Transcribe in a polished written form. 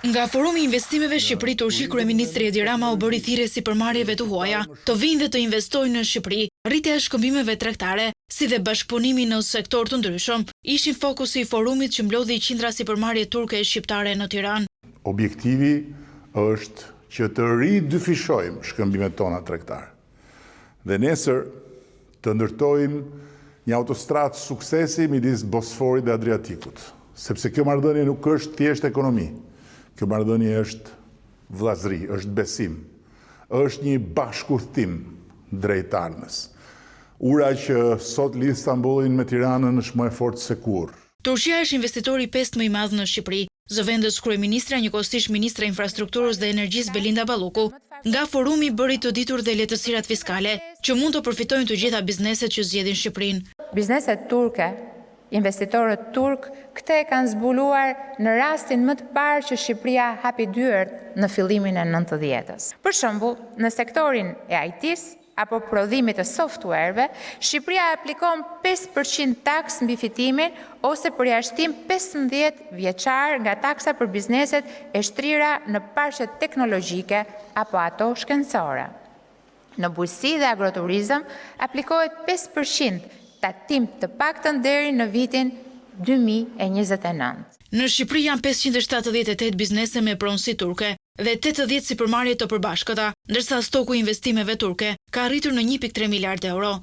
Nga Forumi i Investimeve Shqipëri-Turqi, kryeministri Edi Rama u bëri thirrje sipërmarrjeve të huaja të vinë dhe të investojnë në Shqipëri. Rritja e shkëmbimeve tregtare, si dhe bashkëpunimi në sektor të ndryshëm, ishin fokusi i forumit që mblodhi qindra sipërmarrje turke e shqiptare në Tiranë. Objektivi është që të ridyfishojmë shkëmbimet tona tregtare. Dhe nesër të ndërtojmë një autostradë suksesi midis Bosforit dhe Adriatikut, sepse kjo marrëdhënie nuk është thjesht ekonomi. Kjo marrëdhënie është vllazëri, është besim, është një bashkëudhtim drejt ardhmës. Ura që sot lidh Stambollin me Tiranën është më e fortë se kurrë. Turqia është investitori 5 më i madh në Shqipëri. Zëvendës kryeministra, njëkohësisht ministra e infrastrukturës dhe energjisë Belinda Balluku, nga forumi bëri të ditur dhe lehtësirat fiskale që mund të përfitojnë të gjitha bizneset që zgjedhin Shqipërinë. Bizneset turke, investitorët turk, këte e kanë zbuluar në rastin më të parë që Shqipëria hapi dyert në fillimin e 90-s. Për shembull, në sektorin e IT-s apo prodhimit të softwareve, Shqipëria aplikon 5% taks mbi fitimin ose përjashtim 15 vjeçar nga taksa për bizneset e shtrira në parqet teknologjike apo ato shkencore. Në bujqësi dhe agroturizëm aplikohet 5% tatim të paktën deri në vitin 2029. Në Shqipëri janë 578 biznese me pronësi turke dhe 80 sipërmarrje të përbashkëta, ndërsa stoku i investimeve turke ka arritur në 1.3 miliard euro.